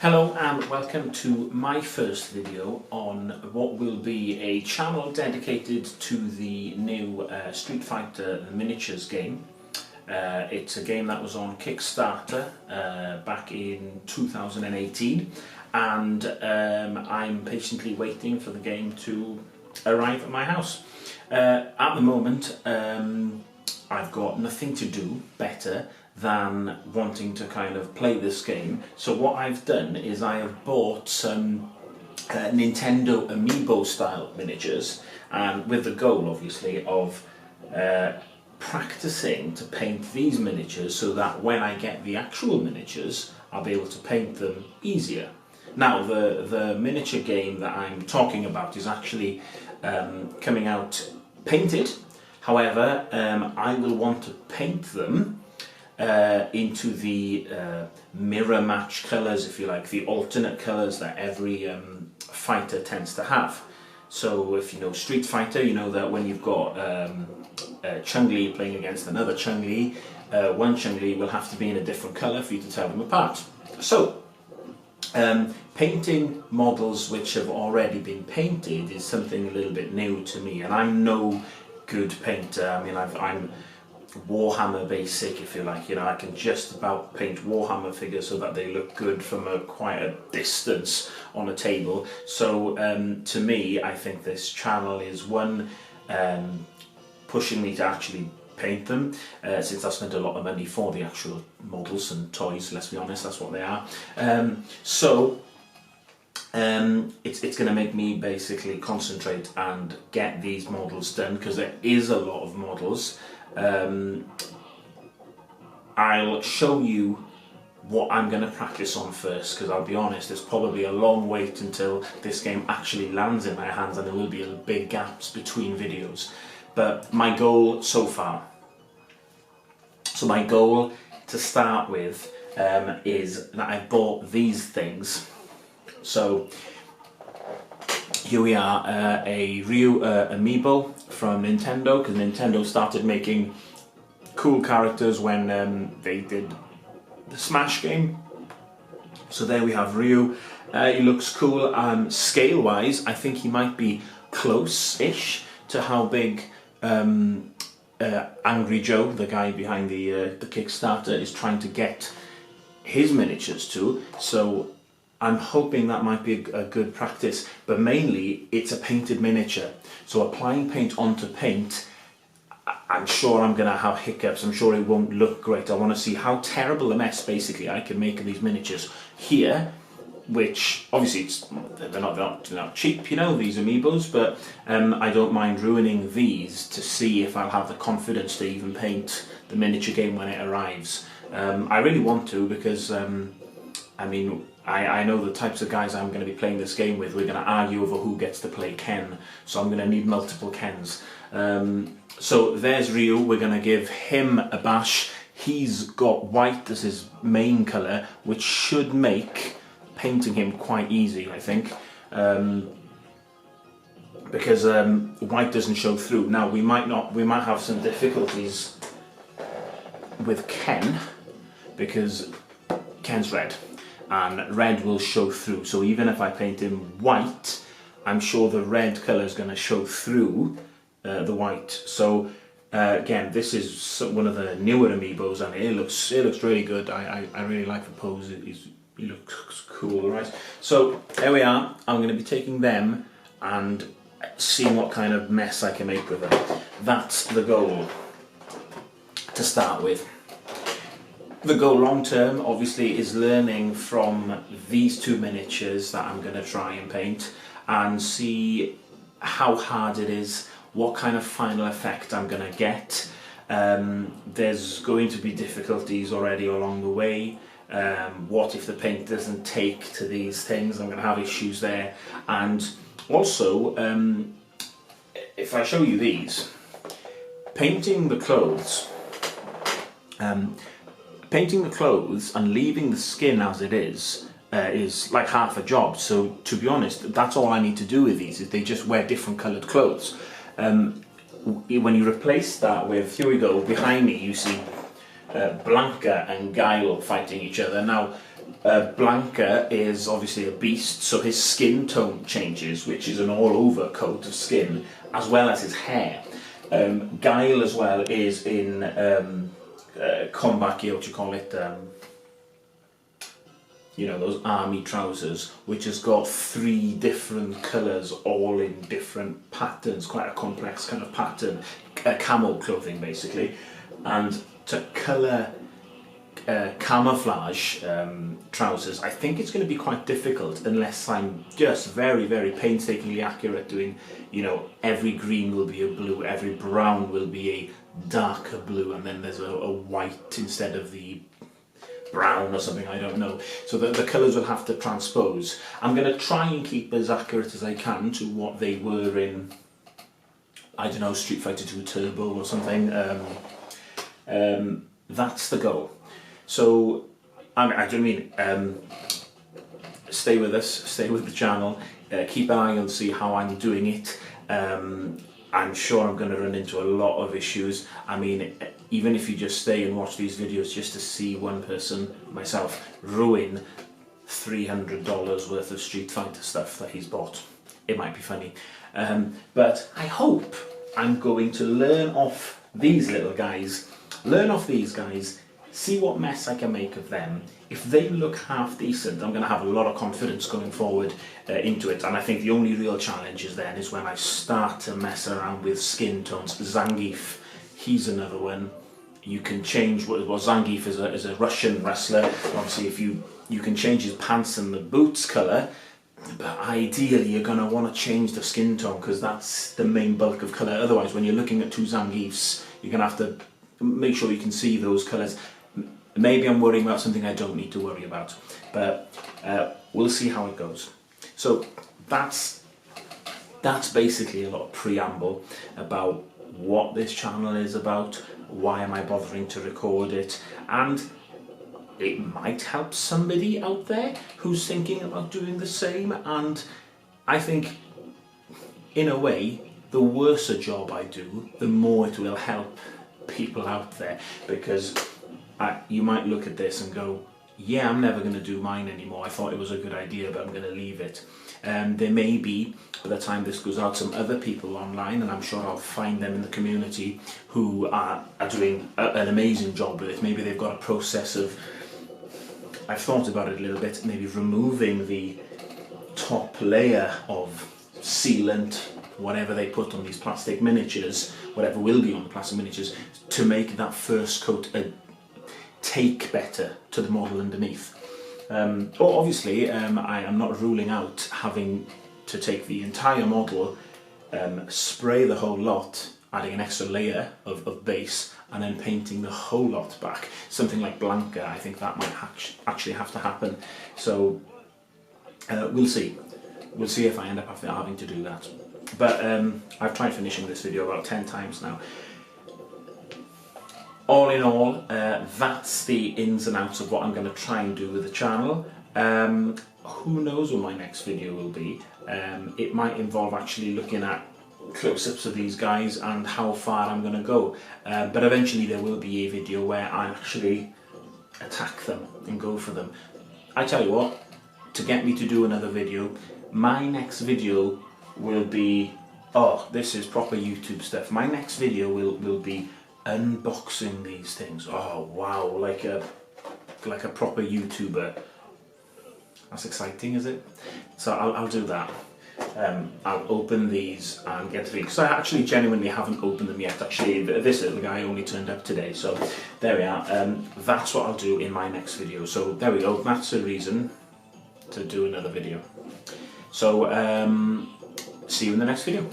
Hello and welcome to my first video on what will be a channel dedicated to the new Street Fighter Miniatures game. It's a game that was on Kickstarter back in 2018 and I'm patiently waiting for the game to arrive at my house. At the moment I've got nothing to do better than wanting to kind of play this game. So what I've done is I have bought some Nintendo Amiibo style miniatures, and with the goal obviously of practicing to paint these miniatures so that when I get the actual miniatures I'll be able to paint them easier. Now the miniature game that I'm talking about is actually coming out painted. However, I will want to paint them into the mirror match colours, if you like, the alternate colours that every fighter tends to have. So if you know Street Fighter, you know that when you've got Chun-Li playing against another Chun-Li, one Chun-Li will have to be in a different colour for you to tell them apart. So painting models which have already been painted is something a little bit new to me, and I'm no good painter. I mean, I'm Warhammer basic, if you like. You know, I can just about paint Warhammer figures so that they look good from quite a distance on a table. So to me, I think this channel is one pushing me to actually paint them, since I've spent a lot of money for the actual models and toys. Let's be honest, that's what they are. It's going to make me basically concentrate and get these models done, because there is a lot of models. I'll show you what I'm going to practice on first, because I'll be honest, there's probably a long wait until this game actually lands in my hands, and there will be big gaps between videos. But my goal so far, my goal to start with is that I bought these things. So here we are, a Ryu Amiibo from Nintendo, because Nintendo started making cool characters when they did the Smash game. So there we have Ryu. He looks cool. Scale wise, I think he might be close-ish to how big Angry Joe, the guy behind the Kickstarter, is trying to get his miniatures to. So I'm hoping that might be a good practice, but mainly it's a painted miniature. So applying paint onto paint, I'm sure I'm going to have hiccups. I'm sure it won't look great. I want to see how terrible a mess basically I can make of these miniatures here, which obviously they're not cheap, you know, these Amiibos, but I don't mind ruining these to see if I'll have the confidence to even paint the miniature game when it arrives. I really want to, because I mean, I know the types of guys I'm going to be playing this game with. We're going to argue over who gets to play Ken, so I'm going to need multiple Kens. So there's Ryu. We're going to give him a bash. He's got white as his main colour, which should make painting him quite easy, I think, because white doesn't show through. Now we might have some difficulties with Ken, because Ken's red, and red will show through. So even if I paint him white, I'm sure the red colour is going to show through the white. So again, this is one of the newer Amiibos, and it looks really good. I really like the pose. He looks cool, right? So there we are. I'm going to be taking them and seeing what kind of mess I can make with them. That's the goal to start with. The goal long term obviously is learning from these two miniatures that I'm going to try and paint, and see how hard it is, what kind of final effect I'm going to get. There's going to be difficulties already along the way. What if the paint doesn't take to these things? I'm going to have issues there. And also, if I show you these, painting the clothes, and leaving the skin as it is like half a job. So to be honest, that's all I need to do with these, is they just wear different coloured clothes. When you replace that with, here we go, behind me you see Blanca and Guile fighting each other. Now Blanca is obviously a beast, so his skin tone changes, which is an all-over coat of skin, as well as his hair. Guile as well is in combat gear, what you call it, you know, those army trousers, which has got 3 different colours, all in different patterns, quite a complex kind of pattern, camo clothing basically. And to colour camouflage trousers, I think it's going to be quite difficult unless I'm just very, very painstakingly accurate, doing, you know, every green will be a blue, every brown will be a darker blue, and then there's a white instead of the brown or something, I don't know. So the colours will have to transpose. I'm going to try and keep as accurate as I can to what they were in, I don't know, Street Fighter 2 Turbo or something. That's the goal. So, I don't mean, stay with us, stay with the channel, keep an eye on see how I'm doing it. I'm sure I'm going to run into a lot of issues. I mean, even if you just stay and watch these videos just to see one person, myself, ruin $300 worth of Street Fighter stuff that he's bought, it might be funny. But I hope I'm going to learn off these little guys, see what mess I can make of them. If they look half decent, I'm going to have a lot of confidence going forward into it. And I think the only real challenge is when I start to mess around with skin tones. Zangief, he's another one. You can change, well, Zangief is a Russian wrestler. Obviously, if you can change his pants and the boots colour, but ideally you're going to want to change the skin tone, because that's the main bulk of colour. Otherwise, when you're looking at 2 Zangiefs, you're going to have to make sure you can see those colours. Maybe I'm worrying about something I don't need to worry about, but we'll see how it goes. So that's basically a lot of preamble about what this channel is about, why am I bothering to record it, and it might help somebody out there who's thinking about doing the same. And I think, in a way, the worse a job I do, the more it will help people out there, because you might look at this and go, yeah, I'm never going to do mine anymore. I thought it was a good idea, but I'm going to leave it. There may be, by the time this goes out, some other people online, and I'm sure I'll find them in the community, who are doing an amazing job with it. Maybe they've got a process of, I've thought about it a little bit, maybe removing the top layer of sealant, whatever they put on these plastic miniatures, whatever will be on the plastic miniatures, to make that first coat take better to the model underneath. Or obviously, I am not ruling out having to take the entire model, spray the whole lot, adding an extra layer of base, and then painting the whole lot back. Something like Blanca, I think that might actually have to happen. So we'll see. We'll see if I end up having to do that. But I've tried finishing this video about 10 times now. All in all, that's the ins and outs of what I'm going to try and do with the channel. Who knows what my next video will be. It might involve actually looking at close-ups of these guys and how far I'm going to go. But eventually there will be a video where I actually attack them and go for them. I tell you what, to get me to do another video, my next video will be, oh, this is proper YouTube stuff. My next video will be unboxing these things. Oh wow, like a proper YouTuber. That's exciting, is it? So I'll do that. I'll open these and get to them, because I actually genuinely haven't opened them yet. Actually, this little guy only turned up today, so there we are. That's what I'll do in my next video. So there we go, that's a reason to do another video. So see you in the next video.